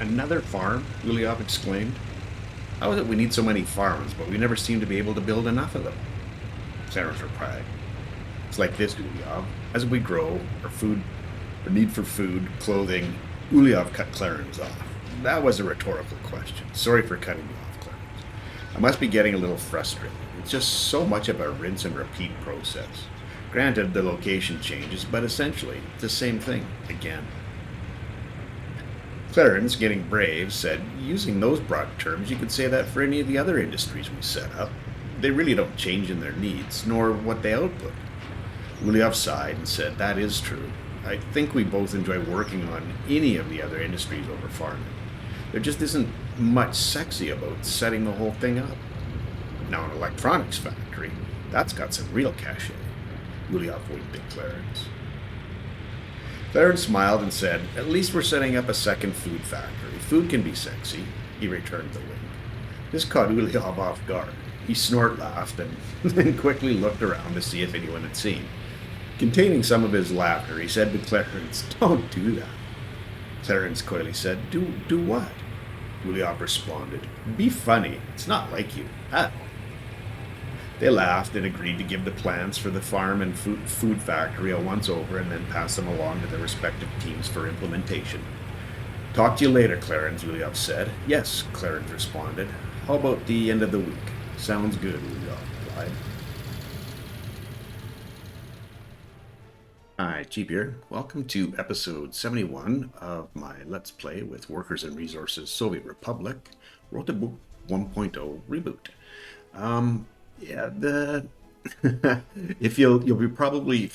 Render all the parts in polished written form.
Another farm? Uliov exclaimed. How is it we need so many farms, but we never seem to be able to build enough of them? Clarence replied. It's like this, Uliov. As we grow, our need for food, clothing, Uliov cut Clarence off. That was a rhetorical question. Sorry for cutting you off, Clarence. I must be getting a little frustrated. It's just so much of a rinse and repeat process. Granted, the location changes, but essentially, it's the same thing again. Clarence, getting brave, said, using those broad terms, you could say that for any of the other industries we set up. They really don't change in their needs, nor what they output. Uliov sighed and said, that is true. I think we both enjoy working on any of the other industries over farming. There just isn't much sexy about setting the whole thing up. Now, an electronics factory, that's got some real cachet. Uliov winked at Clarence. Clarence smiled and said, at least we're setting up a second food factory. Food can be sexy. He returned the wink. This caught Uliov off guard. He snort laughed and then quickly looked around to see if anyone had seen. Containing some of his laughter, he said to Clarence, don't do that. Clarence coyly said, Do what? Uliov responded, be funny. It's not like you at all. They laughed and agreed to give the plans for the farm and food factory a once-over and then pass them along to their respective teams for implementation. Talk to you later, Clarence, Uliov said. Yes, Clarence responded. How about the end of the week? Sounds good, Uliov replied. Hi, Cheap here. Welcome to episode 71 of my Let's Play with Workers and Resources Soviet Republic, Rote Bucht 1.0 reboot. Yeah, the if you'll be probably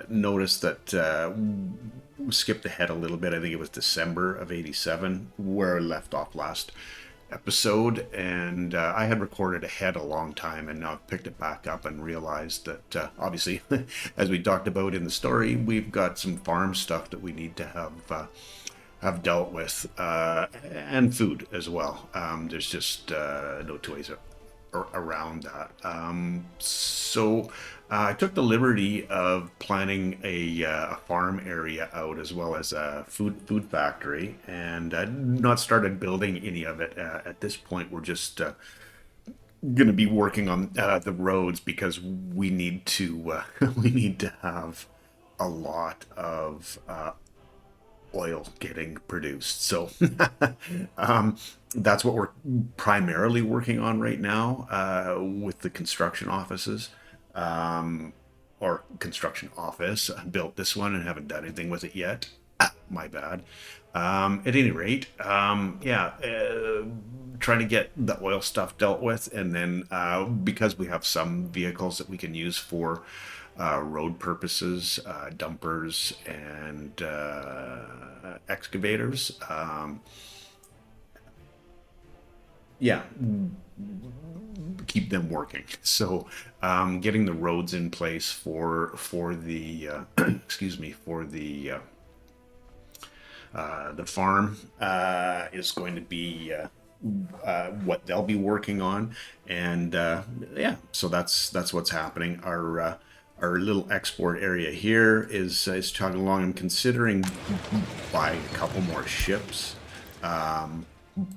notice that we skipped ahead a little bit. I think it was December of '87 where I left off last episode, and I had recorded ahead a long time, and now I've picked it back up and realized that obviously, as we talked about in the story, we've got some farm stuff that we need to have dealt with, and food as well. There's just no two ways around that. So I took the liberty of planning a farm area out as well as a food factory, and not started building any of it. At this point, we're just going to be working on the roads because we need to we need to have a lot of oil getting produced. So that's what we're primarily working on right now with the construction offices, or construction office. I built this one and haven't done anything with it yet. My bad. At any rate, trying to get the oil stuff dealt with, and then because we have some vehicles that we can use for road purposes, dumpers and excavators. Yeah, keep them working. So, getting the roads in place for the excuse me, for the farm is going to be what they'll be working on, and so that's what's happening. Our little export area here is chugging along. I'm considering buying a couple more ships,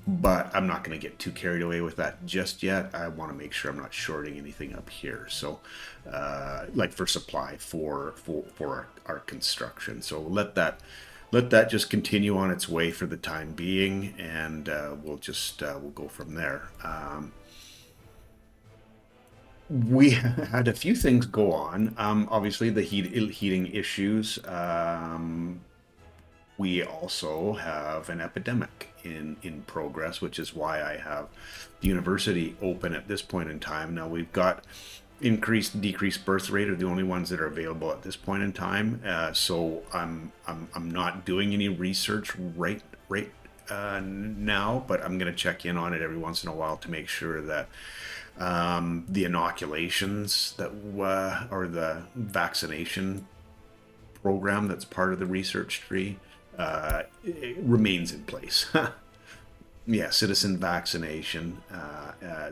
but I'm not going to get too carried away with that just yet. I want to make sure I'm not shorting anything up here. So, like for supply for our construction. So let that just continue on its way for the time being, and we'll go from there. We had a few things go on. Obviously, the heating issues. We also have an epidemic in progress, which is why I have the university open at this point in time. Now we've got decreased birth rate are the only ones that are available at this point in time. So I'm not doing any research right now, but I'm going to check in on it every once in a while to make sure that the inoculations that or the vaccination program that's part of the research tree it remains in place. Yeah, citizen vaccination.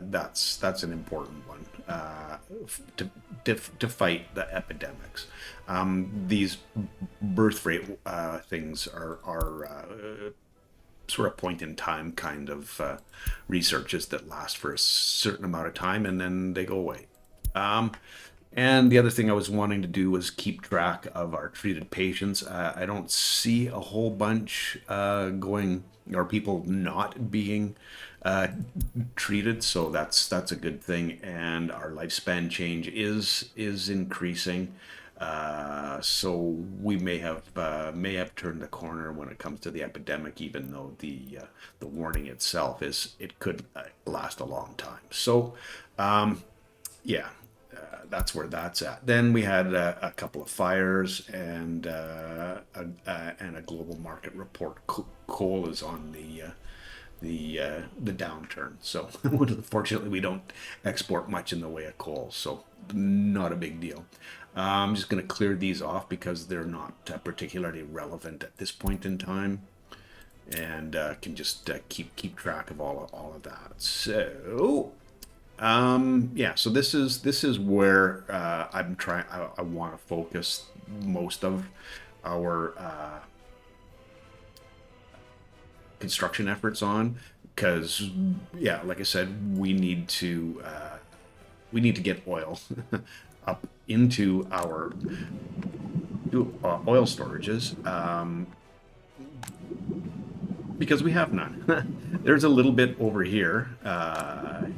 That's an important one to fight the epidemics. These birth rate things are sort of point in time kind of researches that last for a certain amount of time and then they go away. And the other thing I was wanting to do was keep track of our treated patients. I don't see a whole bunch going, or people not being treated, so that's a good thing. And our lifespan change is increasing. So we may have turned the corner when it comes to the epidemic, even though the warning itself is it could last a long time. So yeah, that's where that's at. Then we had a couple of fires and a global market report. Coal is on the downturn. So unfortunately, we don't export much in the way of coal, so not a big deal. I'm just going to clear these off because they're not particularly relevant at this point in time, and can just keep track of all of that. So yeah, so this is where I'm trying. I want to focus most of our construction efforts on, because yeah, like I said, we need to get oil up into our oil storages, because we have none. There's a little bit over here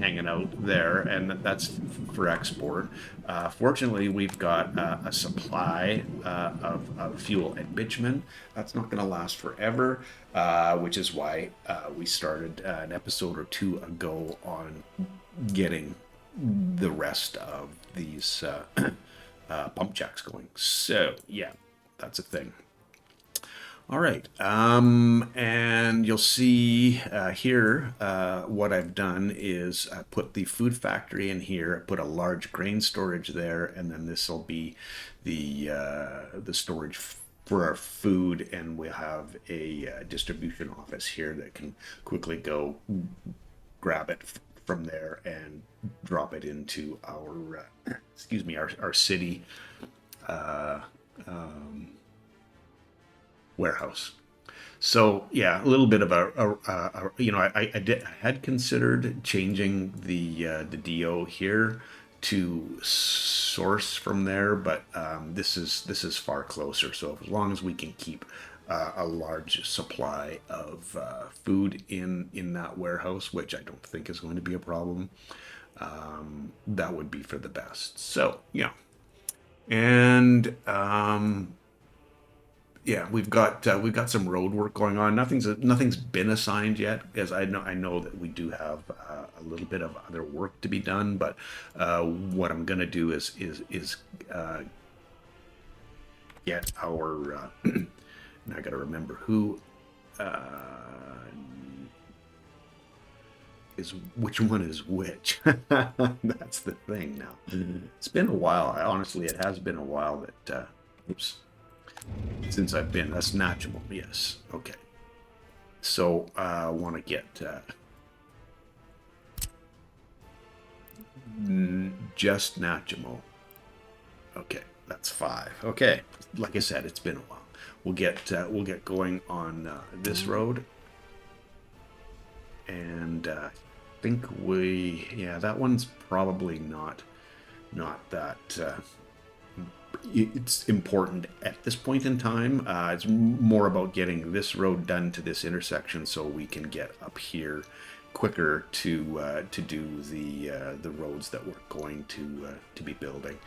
hanging out there, and that's for export. Fortunately, we've got a supply of fuel and bitumen. That's not going to last forever, which is why we started an episode or two ago on getting the rest of these pump jacks going. So yeah, that's a thing. All right, and you'll see here what I've done is I put the food factory in here, I put a large grain storage there, and then this will be the storage for our food, and we'll have a distribution office here that can quickly go grab it from there and drop it into our excuse me, our city warehouse. So yeah, a little bit of I had considered changing the DO here to source from there, but this is far closer. So as long as we can keep a large supply of food in that warehouse, which I don't think is going to be a problem, that would be for the best. So yeah, and yeah, we've got some road work going on. Nothing's been assigned yet, as I know that we do have a little bit of other work to be done. But what I'm gonna do is get our and I gotta remember who is which one is which. That's the thing now. It's been a while. Honestly, it has been a while that oops. Since I've been, that's Natchable, yes. Okay. So I want to get just Natchable. Okay, that's 5. Okay, like I said, it's been a while. We'll get going on this road, and I think that one's probably not that. It's important at this point in time. It's more about getting this road done to this intersection so we can get up here quicker to do the roads that we're going to be building.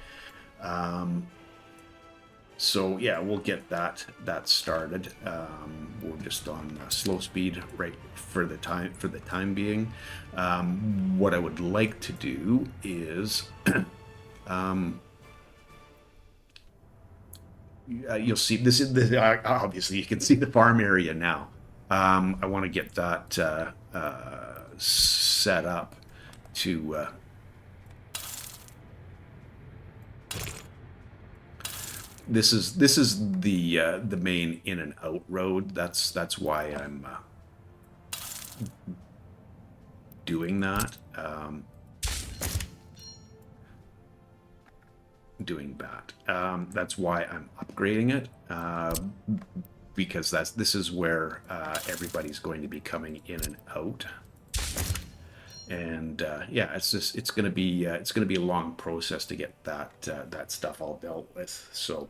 So yeah, we'll get that started. We're just on slow speed right for the time being. What I would like to do is you'll see this is obviously you can see the farm area now. I want to get that set up to this is the main in and out road. That's why I'm doing that. That's why I'm upgrading it. because this is where everybody's going to be coming in and out. And yeah, it's going to be a long process to get that stuff all dealt with. So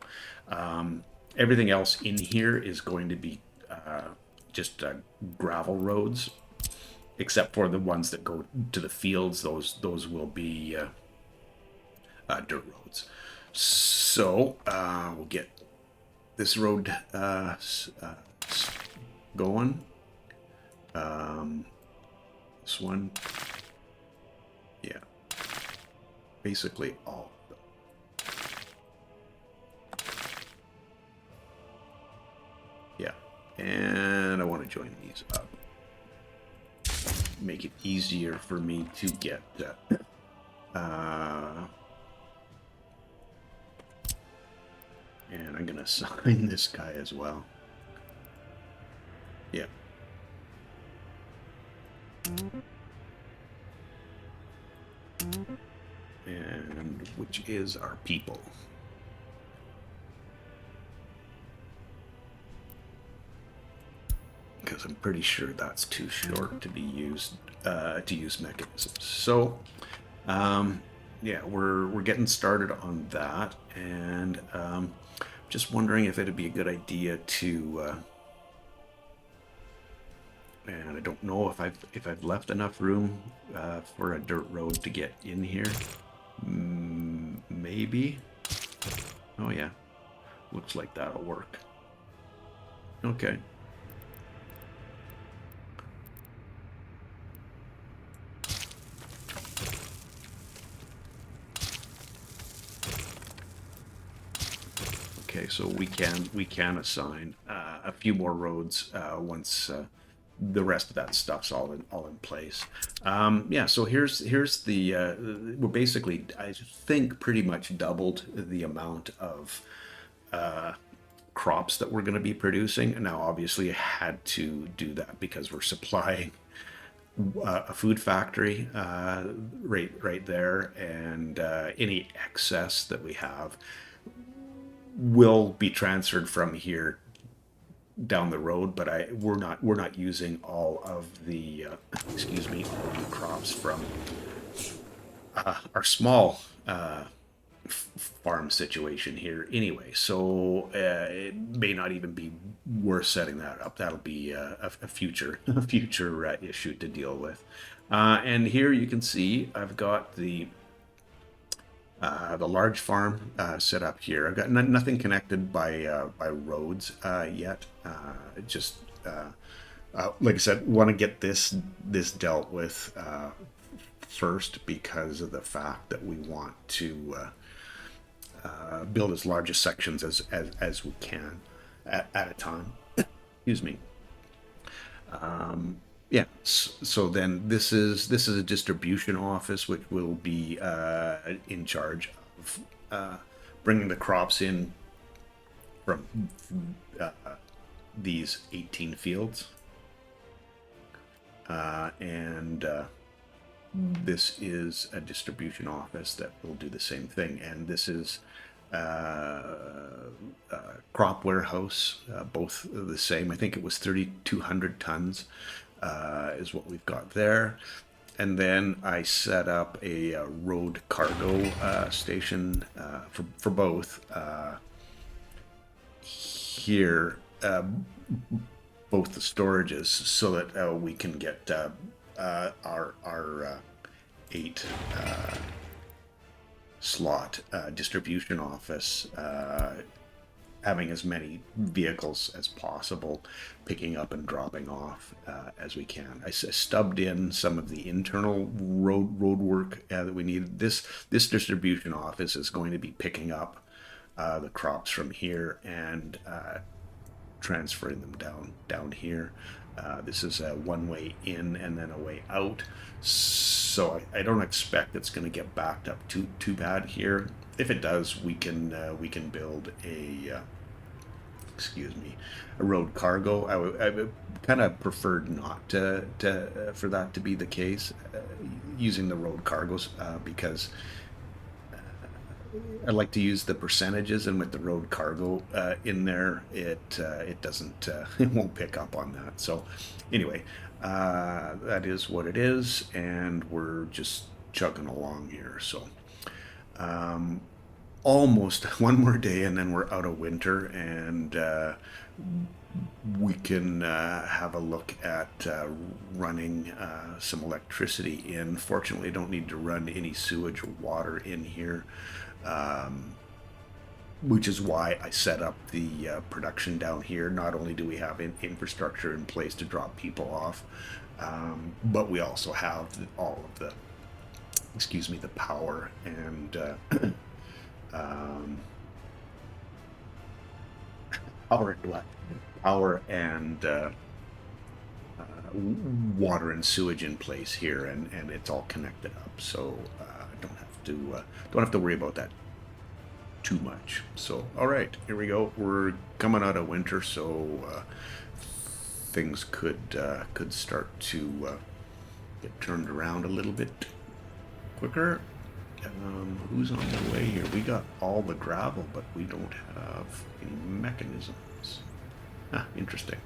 everything else in here is going to be just gravel roads, except for the ones that go to the fields. Those will be dirt roads. So we'll get this road going. This one, yeah, basically all of them. Yeah, and I want to join these up. Make it easier for me to get and I'm gonna assign this guy as well. Yeah. And which is our people. Because I'm pretty sure that's too short to be used to use mechanisms. So yeah, we're getting started on that, and just wondering if it'd be a good idea to and I don't know if I've left enough room for a dirt road to get in here. Maybe. Oh yeah, looks like that'll work. Okay. Okay, so we can assign a few more roads once the rest of that stuff's all in place. Yeah, so here's the we're basically, I think, pretty much doubled the amount of crops that we're going to be producing. Now, obviously, I had to do that because we're supplying a food factory right there, and any excess that we have will be transferred from here down the road, but we're not using all of the excuse me, all of the crops from our small farm situation here anyway. So it may not even be worth setting that up. That'll be a future issue to deal with. And here you can see I've got the large farm set up here. I've got nothing connected by roads yet. Just like I said, want to get this dealt with first, because of the fact that we want to build as large a sections as we can at a time. Excuse me. Yeah, so then this is a distribution office, which will be in charge of bringing the crops in from these 18 fields, and this is a distribution office that will do the same thing. And this is crop warehouse, both the same. I think it was 3,200 tons. Is what we've got there. And then I set up a road cargo station for both here, both the storages, so that we can get our 8 slot distribution office having as many vehicles as possible, picking up and dropping off as we can. I stubbed in some of the internal road work that we needed. This distribution office is going to be picking up the crops from here and transferring them down here. This is a one-way in and then a way out, so I don't expect it's going to get backed up too bad here. If it does, we can build a a road cargo. I would kind of preferred not to for that to be the case, using the road cargos, because I like to use the percentages, and with the road cargo in there, it doesn't it won't pick up on that. So anyway, that is what it is, and we're just chugging along here. So almost one more day, and then we're out of winter, and we can have a look at running some electricity in. Fortunately, I don't need to run any sewage or water in here, which is why I set up the production down here. Not only do we have infrastructure in place to drop people off, but we also have all of the, the power and power and what? Power and water and sewage in place here, and it's all connected up. So I don't have to worry about that too much. So all right, here we go. We're coming out of winter, so things could start to get turned around a little bit quicker. Who's on the way here? We got all the gravel, but we don't have any mechanisms. Ah, interesting.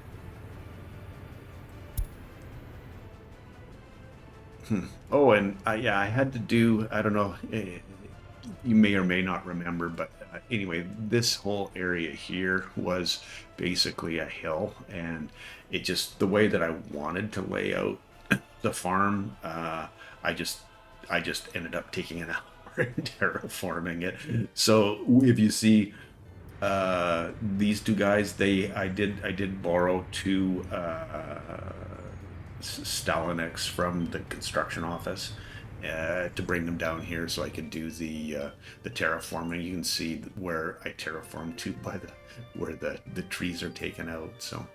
Oh, and yeah, I had to do, I don't know, you may or may not remember, but anyway, this whole area here was basically a hill, and it just, the way that I wanted to lay out the farm, I just ended up taking an hour and terraforming it. So if you see these two guys, I did borrow two Stalinics from the construction office to bring them down here so I could do the terraforming. You can see where I terraformed to by where the trees are taken out. So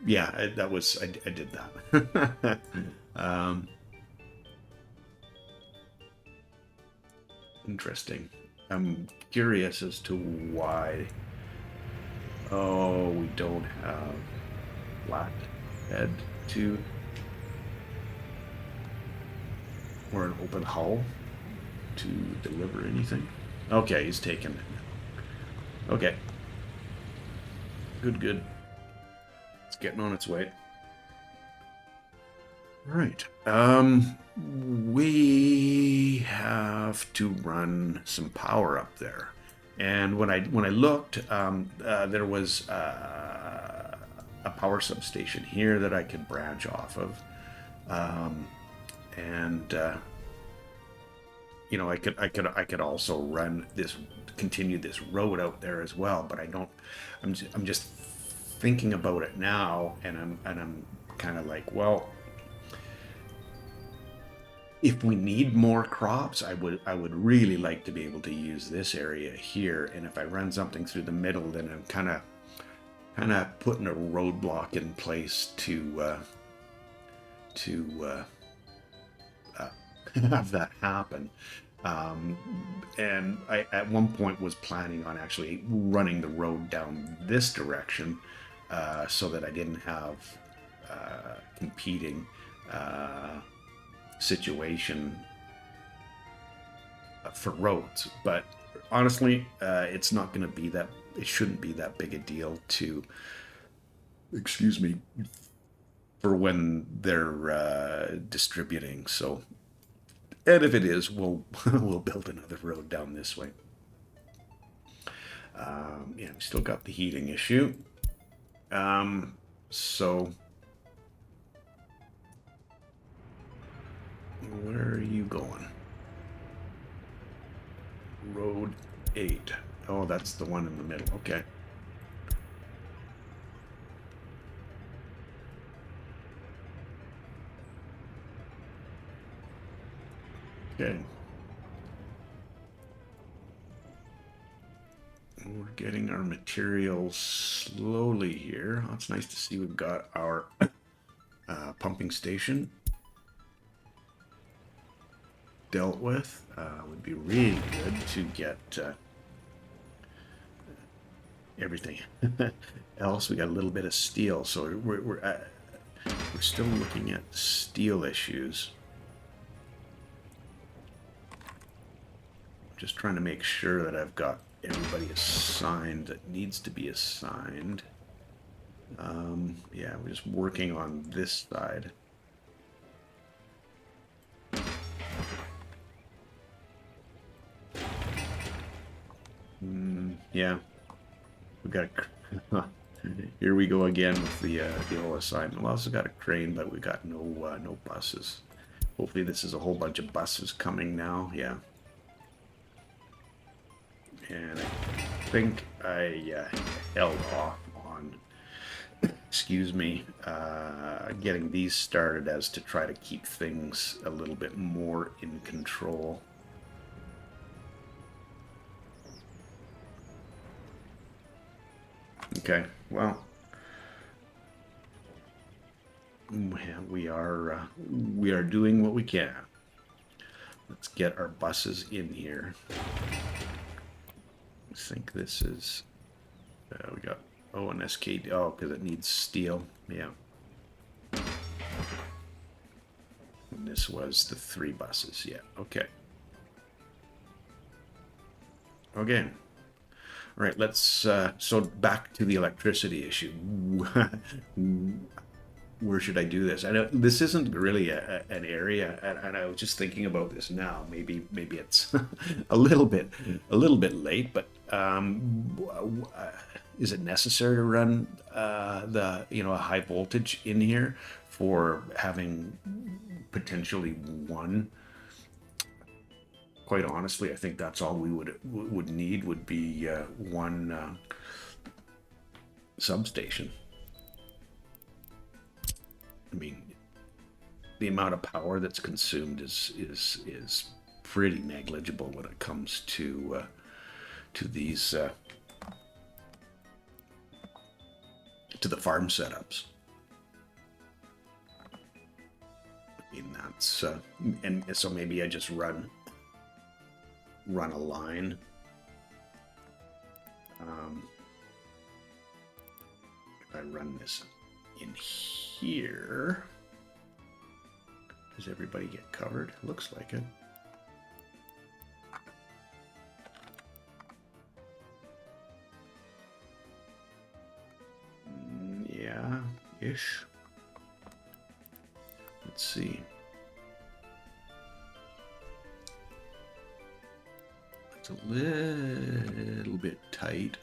yeah, I did that. Interesting. I'm curious as to why. Oh, we don't have flathead to, or an open hull to deliver anything. Okay, he's taking it. Okay. Good. It's getting on its way. All right. We have to run some power up there, and when I looked, there was a power substation here that I could branch off of, and you know, I could also continue this road out there as well, but I don't. I'm just thinking about it now, and I'm kind of like, well, if we need more crops, I would really like to be able to use this area here. And if I run something through the middle, then I'm kind of putting a roadblock in place to have that happen. And I at one point was planning on actually running the road down this direction, so that I didn't have competing situation for roads. But honestly, it's not going to be that, it shouldn't be that big a deal to, for when they're distributing. So, and if it is, we'll build another road down this way. Yeah, we still got the heating issue. So where are you going? Road 8. Oh, that's the one in the middle. Okay. Okay. We're getting our materials slowly here. Oh, it's nice to see we've got our pumping station dealt with. Would be really good to get everything else. We got a little bit of steel, so we're still looking at steel issues, which Just trying to make sure that I've got everybody assigned that needs to be assigned. Yeah, we're just working on this side. Yeah, we got a. Here we go again with the old assignment. We also got a crane, but we got no buses. Hopefully, this is a whole bunch of buses coming now. Yeah. And I think I held off on, excuse me, getting these started as to try to keep things a little bit more in control. Okay, well, we are doing what we can. Let's get our buses in here. I think this is, we got, an SKD, because it needs steel, yeah. And this was the 3 buses, yeah, okay. Okay. All right, let's, so back to the electricity issue. Where should I do this? I know this isn't really an area, and I was just thinking about this now. Maybe it's a little bit late, but is it necessary to run a high voltage in here for having potentially one? Quite honestly, I think that's all we would need would be one substation. I mean, the amount of power that's consumed is pretty negligible when it comes to these to the farm setups. I mean, that's and so maybe I just run a line. If I run this in here, does everybody get covered? Looks like it. Yeah, ish. Let's see. It's a little bit tight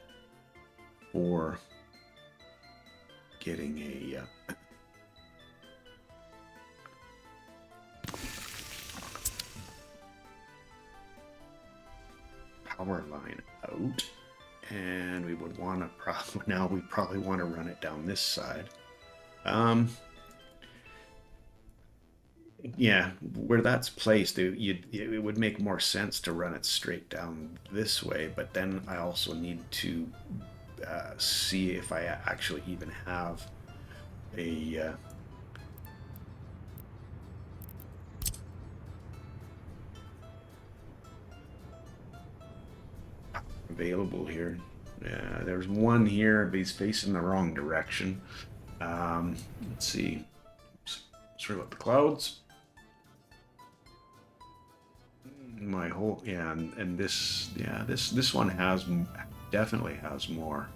for getting a power line out, and we would want to probably want to run it down this side. Yeah, where that's placed, it would make more sense to run it straight down this way, but then I also need to see if I actually even have a available here. Yeah, there's one here, but he's facing the wrong direction. Let's see. Sorry about the clouds. My whole, yeah, and this, yeah, this one definitely has more.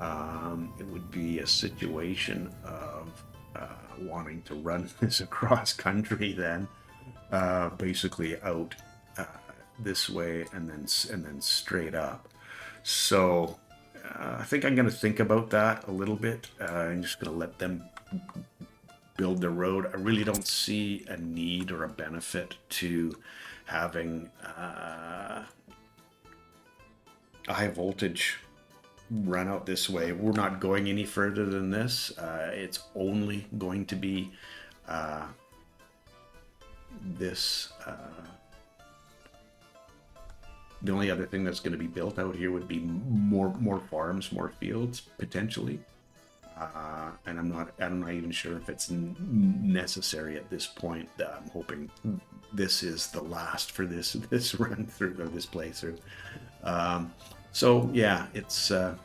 It would be a situation of wanting to run this across country, then basically out this way and then straight up. So I think I'm going to think about that a little bit. I'm just going to let them build the road. I really don't see a need or a benefit to having a high voltage run out this way. We're not going any further than this. It's only going to be this. The only other thing that's going to be built out here would be more farms, more fields potentially. And I'm not even sure if it's necessary at this point. I'm hoping this is the last for this run through, or this playthrough. So yeah, it's a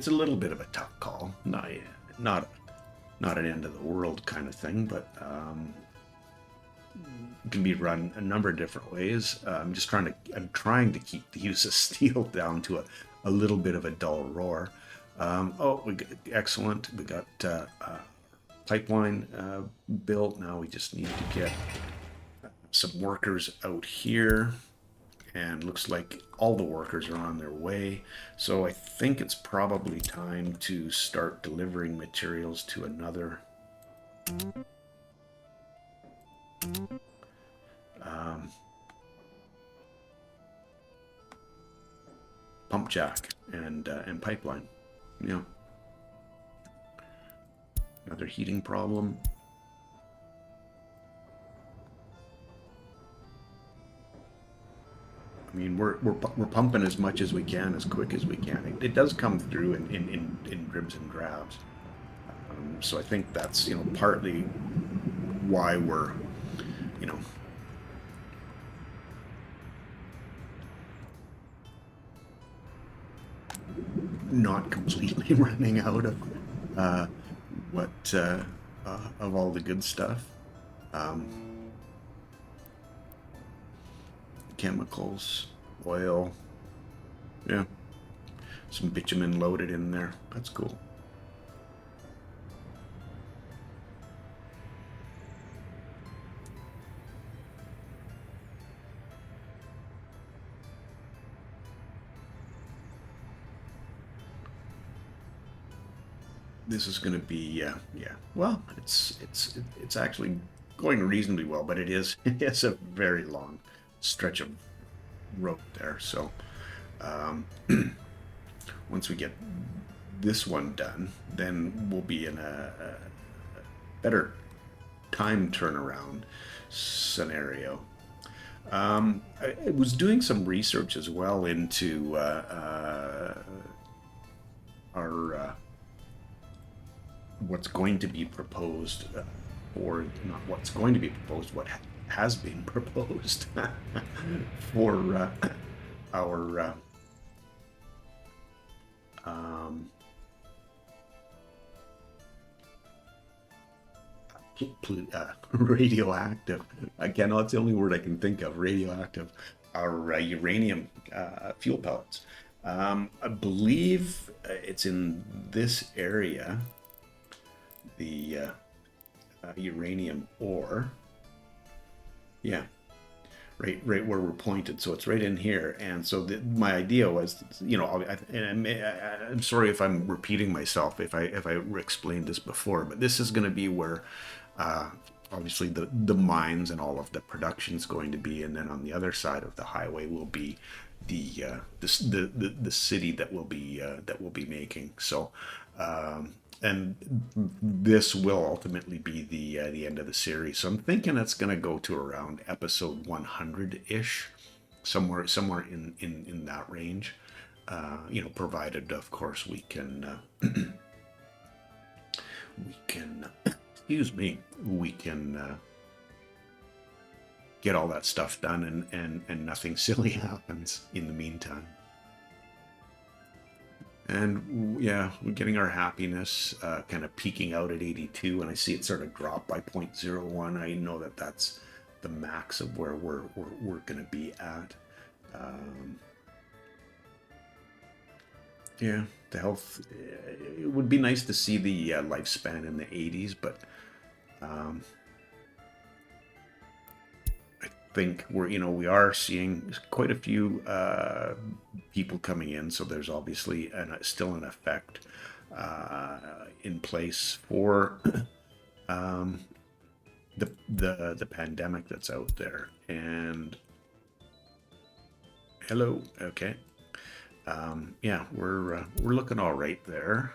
little bit of a tough call. Not an end of the world kind of thing, but can be run a number of different ways. I'm trying to keep the use of steel down to a little bit of a dull roar. Excellent. We got pipeline built. Now we just need to get some workers out here, and looks like all the workers are on their way. So I think it's probably time to start delivering materials to another pump jack and pipeline. Yeah. Another heating problem. I mean, we're pumping as much as we can, as quick as we can. It does come through in dribs and drabs. So I think that's, partly why we're, not completely running out of of all the good stuff. Chemicals, oil, yeah, some bitumen loaded in there. That's cool. This is going to be yeah. Well, it's actually going reasonably well, but it's a very long stretch of road there. So once we get this one done, then we'll be in a better time turnaround scenario. I was doing some research as well into our what's going to be proposed, or not what's going to be proposed, what has been proposed for our radioactive, again, that's the only word I can think of, radioactive, our uranium fuel pellets. I believe it's in this area, the uranium ore. Yeah, right where we're pointed. So it's right in here. And so my idea was, I'm sorry if I'm repeating myself, if I explained this before, but this is going to be where obviously the mines and all of the production is going to be, and then on the other side of the highway will be the city that will be making. So and this will ultimately be the end of the series. So I'm thinking it's going to go to around episode 100-ish, somewhere in that range. Provided, of course, we can we can get all that stuff done and nothing silly happens in the meantime. And yeah, we're getting our happiness kind of peaking out at 82, and I see it sort of drop by 0.01. I know that that's the max of where we're going to be at. Yeah, the health. It would be nice to see the lifespan in the 80s, but I think we are seeing quite a few people coming in, so there's obviously still an effect in place for the pandemic that's out there. And hello, okay, yeah, we're looking all right there.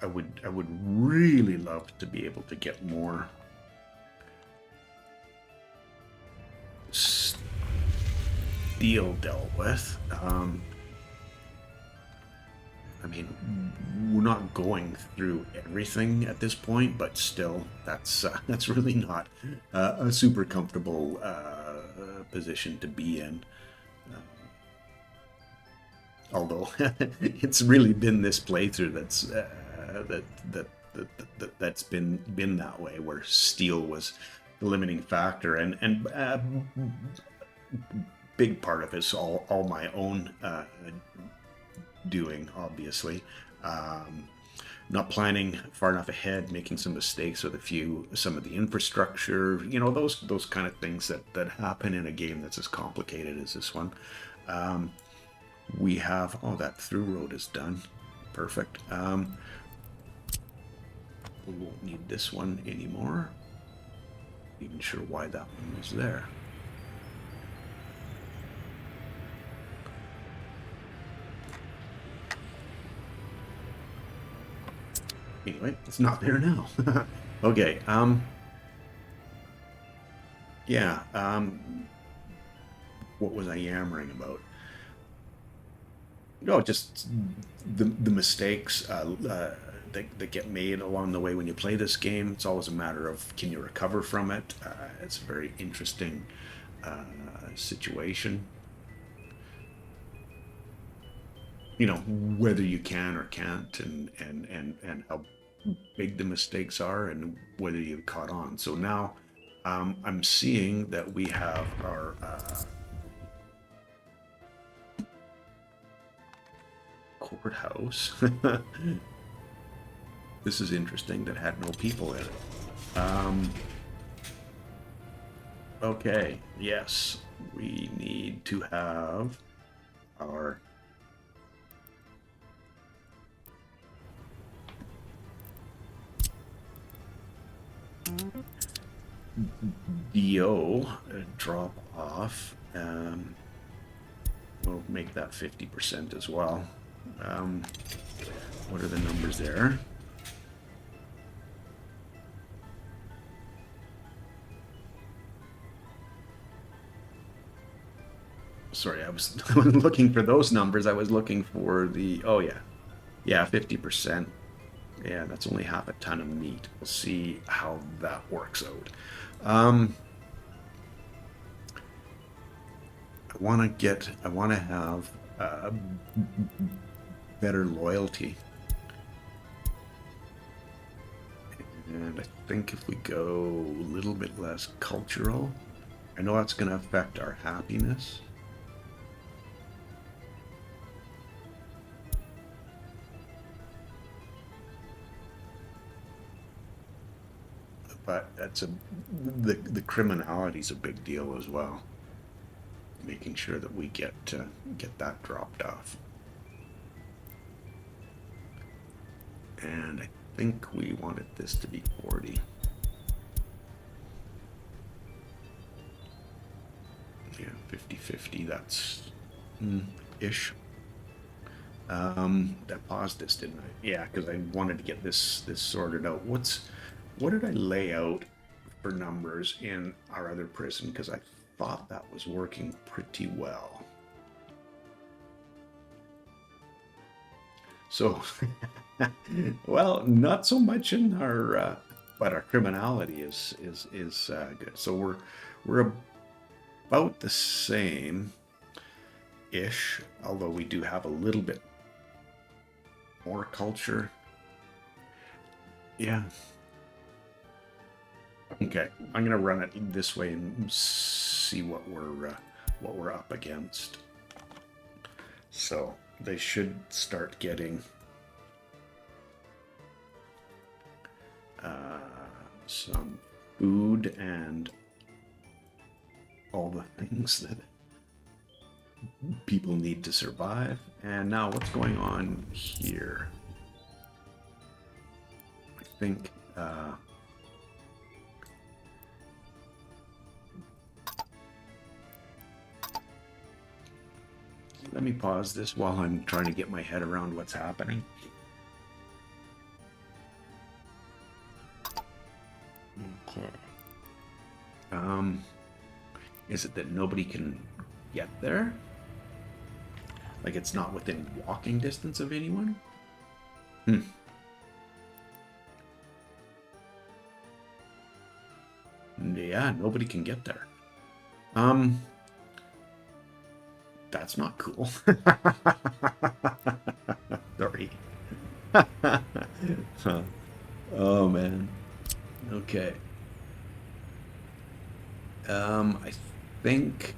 I would really love to be able to get more steel dealt with. I mean, we're not going through everything at this point, but still, that's really not a super comfortable position to be in. Although it's really been this playthrough that's that that's been that way, where steel was the limiting factor, and big part of it's all my own doing, obviously. Not planning far enough ahead, making some mistakes with some of the infrastructure, those kind of things that happen in a game that's as complicated as this one. We have, that through road is done. Perfect. We won't need this one anymore. Not even sure why that one was there. Anyway, it's not there now. Okay. Yeah. What was I yammering about? No, just the mistakes that get made along the way when you play this game. It's always a matter of, can you recover from it? It's a very interesting situation. Whether you can or can't, and how big the mistakes are, and whether you've caught on. So now I'm seeing that we have our courthouse. This is interesting, that had no people in it. Okay, yes, we need to have our DO drop off. We'll make that 50% as well. What are the numbers there? Sorry, I was looking for those numbers. I was looking for the, yeah, 50%. Yeah, that's only half a ton of meat. We'll see how that works out. I want to have better loyalty. And I think if we go a little bit less cultural, I know that's going to affect our happiness. But the criminality is a big deal as well. Making sure that we get that dropped off. And I think we wanted this to be 40. Yeah, 50-50, that's ish. That paused this, didn't I? Yeah, because I wanted to get this sorted out. What did I lay out for numbers in our other prison? Because I thought that was working pretty well. So, well, not so much in our, but our criminality is good. So we're about the same ish, although we do have a little bit more culture. Yeah. Okay, I'm gonna run it this way and see what we're up against. So they should start getting some food and all the things that people need to survive. And now what's going on here? I think let me pause this while I'm trying to get my head around what's happening. Okay. Is it that nobody can get there? Like it's not within walking distance of anyone? Yeah, nobody can get there. That's not cool. Sorry. Oh man. Okay. I think.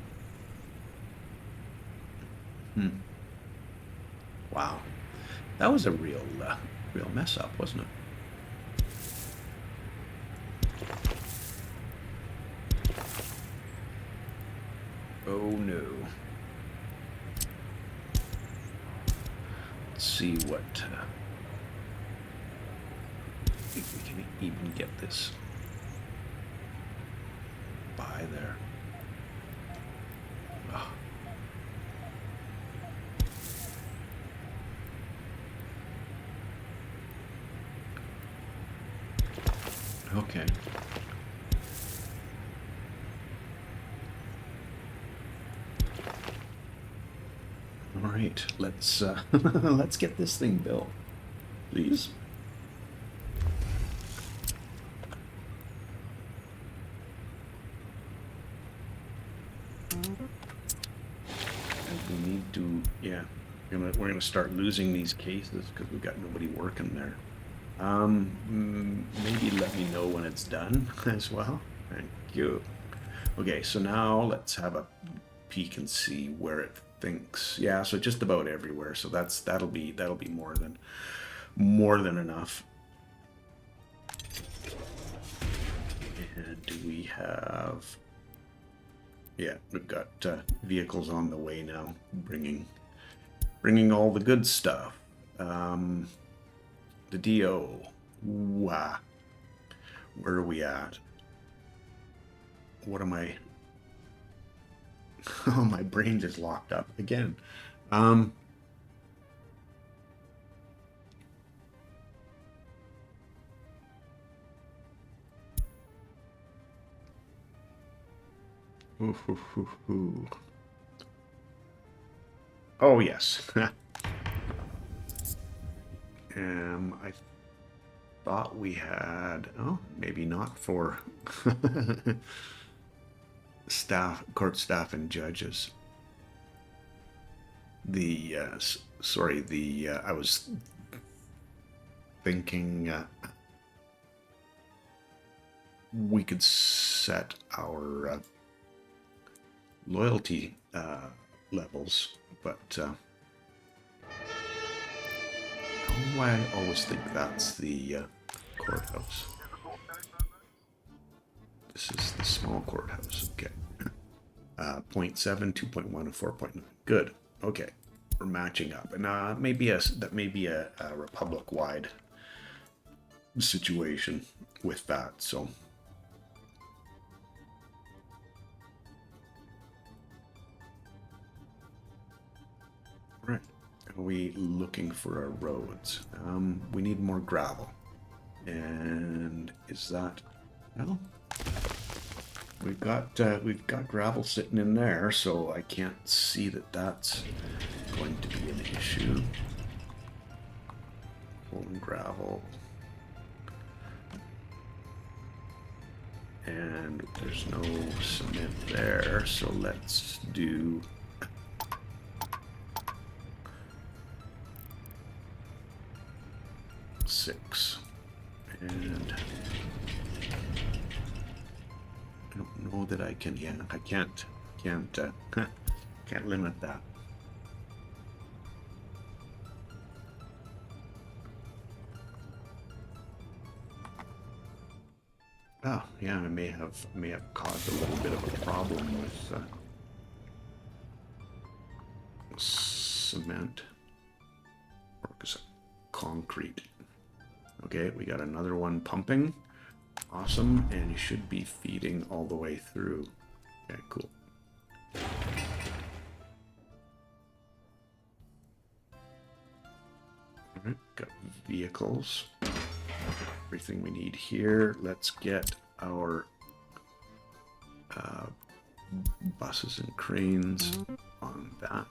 Hmm. Wow. That was a real mess up, wasn't it? Oh no. Let's see what. If we can even get this by there. Oh. Okay. All right, let's let's get this thing built, please. And we need to, yeah, we're gonna start losing these cases because we've got nobody working there. Maybe let me know when it's done as well. Thank you. Okay, so now let's have a peek and see where it thinks. Yeah, so just about everywhere. So that'll be more than enough. And do we have? Yeah, we've got vehicles on the way now, bringing all the good stuff. The DO. Wow. Where are we at? What am I? Oh, my brain just locked up again. Ooh, ooh, ooh, ooh. Oh yes. I thought we had. Oh, maybe not for court staff, and judges. I was thinking we could set our loyalty levels, but I always think that's the courthouse. This is the small courthouse. Okay. 0.7, 2.1, and 4.9. Good. Okay. We're matching up. And that may be a republic-wide situation with that. So. Right. Are we looking for our roads? We need more gravel. And is that... Well, we've got gravel sitting in there, so I can't see that that's going to be an issue. Pulling gravel. And there's no cement there, so let's do... six. And I don't know that I can. Yeah, I can't limit that. Oh, yeah, I may have caused a little bit of a problem with cement or concrete. Okay, we got another one pumping. Awesome, and you should be feeding all the way through. Okay, cool. Alright, got vehicles. Everything we need here. Let's get our buses and cranes on that.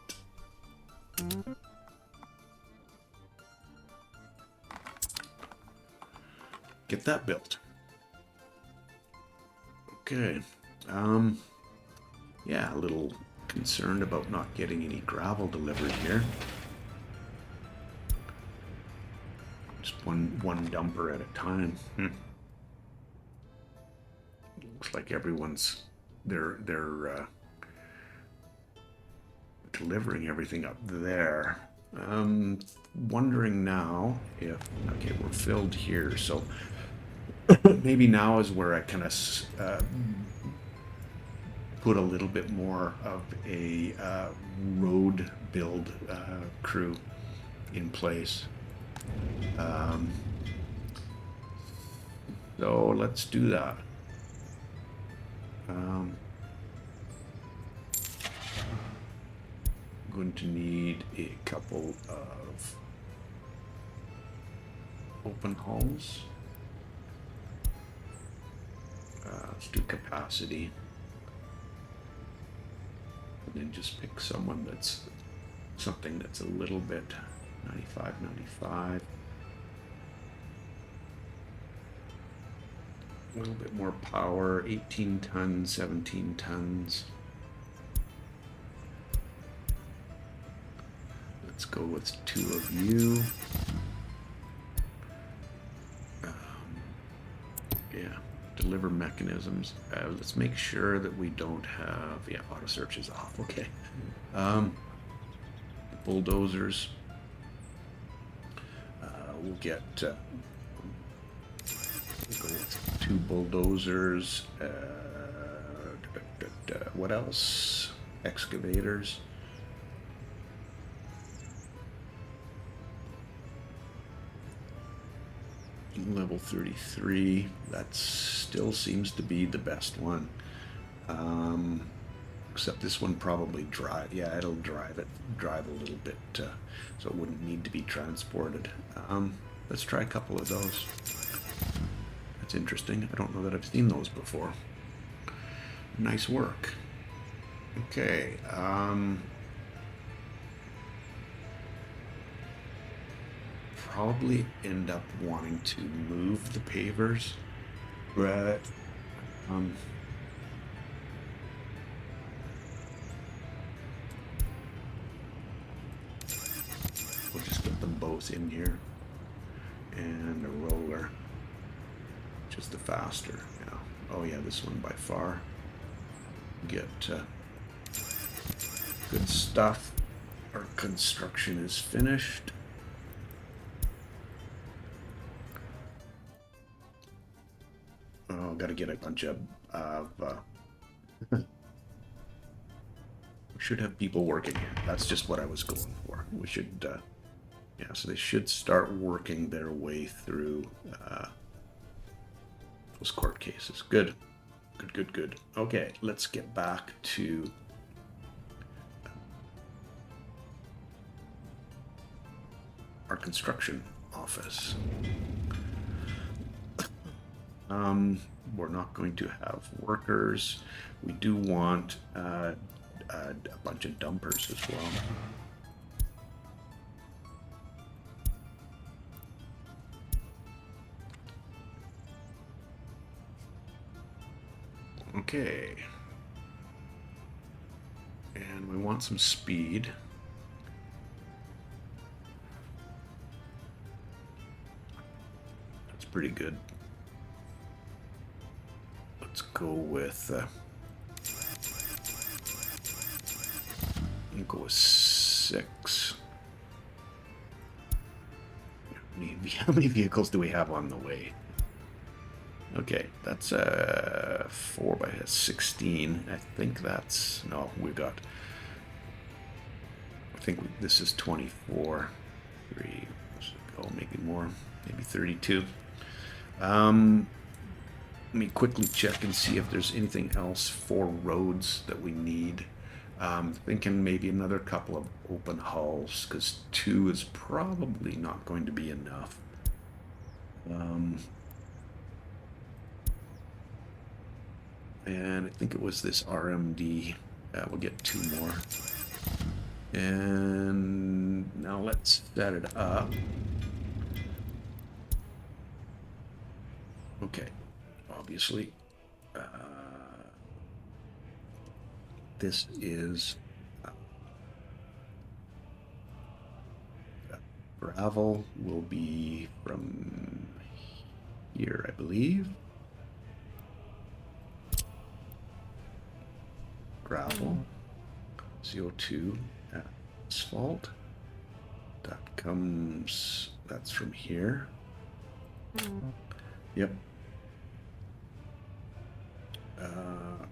Get that built. Okay. Yeah, a little concerned about not getting any gravel delivered here. Just one dumper at a time. Looks like everyone's they're delivering everything up there. Wondering now if, okay, we're filled here, so maybe now is where I kind of put a little bit more of a road build crew in place. So let's do that. Going to need a couple of open hulls. Let's do capacity. And then just pick someone that's something that's a little bit 95, 95. A little bit more power, 18 tons, 17 tons. Let's go with 2 of you. Yeah, deliver mechanisms. Let's make sure that we don't have, yeah, auto search is off. Okay. Bulldozers. We'll get go with 2 bulldozers. What else? Excavators. Level 33. That still seems to be the best one. Except this one probably drive. Yeah, it'll drive a little bit, so it wouldn't need to be transported. Let's try a couple of those. That's interesting. I don't know that I've seen those before. Nice work. Okay. Probably end up wanting to move the pavers, but we'll just get them both in here, and a roller, just the faster. Yeah. Oh yeah, this one by far. Get good stuff. Our construction is finished. Oh, got to get a bunch of we should have people working here. That's just what I was going for. We should, yeah, so they should start working their way through those court cases. Good. Good. Okay, let's get back to our construction office. We're not going to have workers. We do want a bunch of dumpers as well. Okay. And we want some speed. That's pretty good. Let's go with go with 6. How many vehicles do we have on the way? Okay, that's 4 by 16. I think that's, no, we got, I think this is 24. 3, oh, maybe more, maybe 32. Let me quickly check and see if there's anything else for roads that we need. Thinking maybe another couple of open hulls, because 2 is probably not going to be enough. And I think it was this RMD. We'll get 2 more. And now let's set it up. Okay. Obviously, this is gravel will be from here, I believe. Gravel, CO2, asphalt. That comes, that's from here. Yep.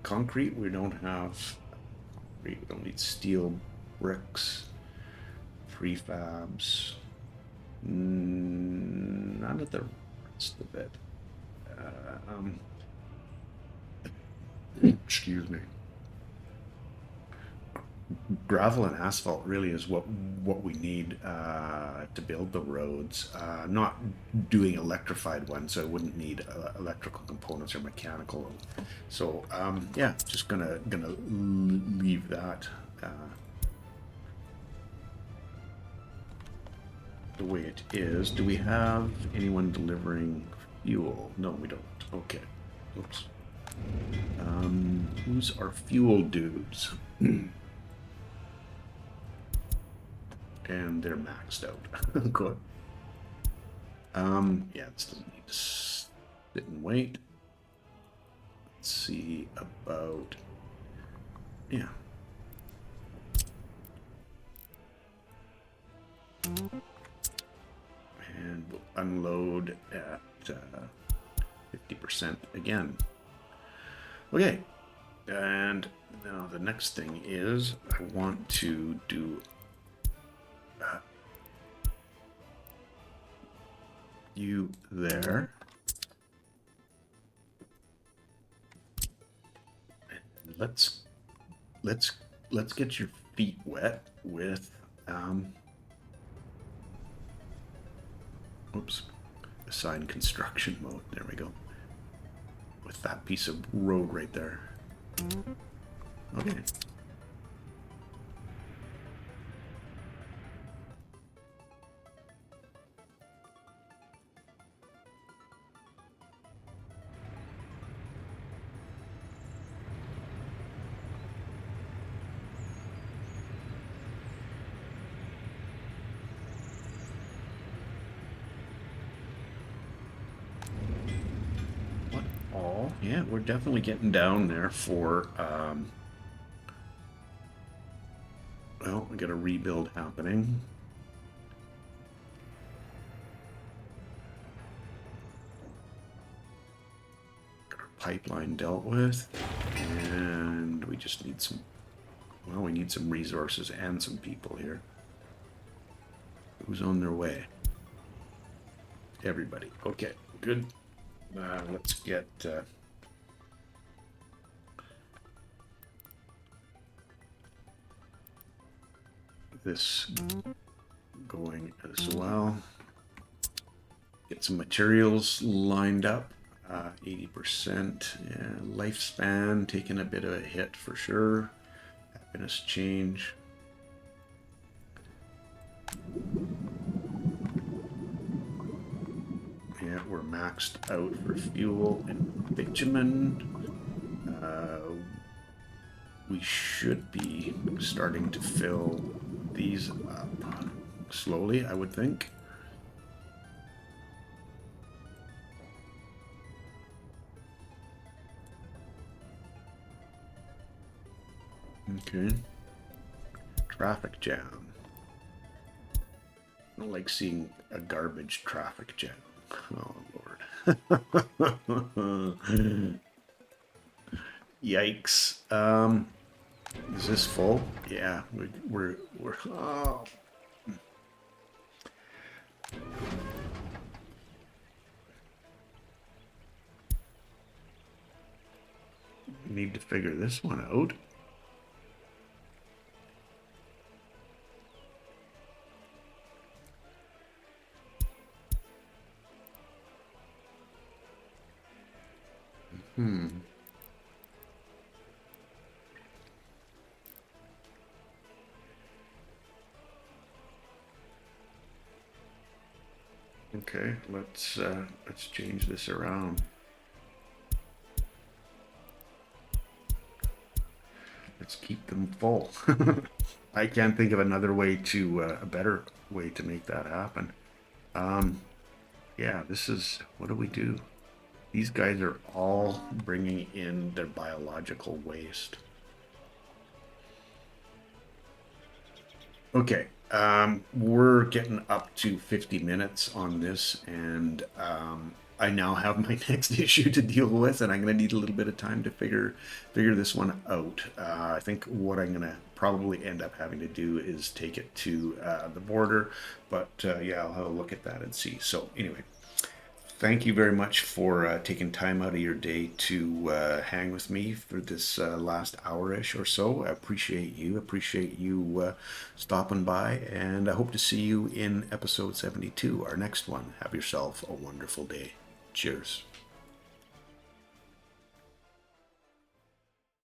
Concrete, we don't have. We don't need steel, bricks, prefabs. None of the rest of it. Excuse me. Gravel and asphalt really is what we need to build the roads. Not doing electrified ones, so I wouldn't need electrical components or mechanical. So yeah, just gonna leave that the way it is. Do we have anyone delivering fuel? No, we don't. Okay. Oops. Who's our fuel dudes? And they're maxed out. Good. Yeah, it doesn't need to sit and wait. Let's see about, yeah. And we'll unload at 50% again. Okay, and now the next thing is I want to do you there. And let's get your feet wet with oops, assign construction mode. There we go. With that piece of road right there. Okay. Yeah, we're definitely getting down there for, well, we got a rebuild happening. Got our pipeline dealt with, and we just need some, well, we need some resources and some people here. Who's on their way? Everybody. Okay, good. Let's get... this going as well. Get some materials lined up. 80% lifespan, taking a bit of a hit for sure. Happiness change. Yeah, we're maxed out for fuel and bitumen. We should be starting to fill these up slowly, I would think. Okay. Traffic jam. I don't like seeing a garbage traffic jam. Oh, Lord. Yikes. Is this full? Yeah, we're oh. Need to figure this one out. Okay, let's change this around. Let's keep them full. I can't think of another way to, a better way to make that happen. Yeah, this is, what do we do? These guys are all bringing in their biological waste. Okay, we're getting up to 50 minutes on this, and I now have my next issue to deal with, and I'm going to need a little bit of time to figure this one out. I think what I'm going to probably end up having to do is take it to the border, but yeah, I'll have a look at that and see. So anyway, thank you very much for taking time out of your day to hang with me for this last hour-ish or so. I appreciate you. Appreciate you stopping by, and I hope to see you in episode 72, our next one. Have yourself a wonderful day. Cheers.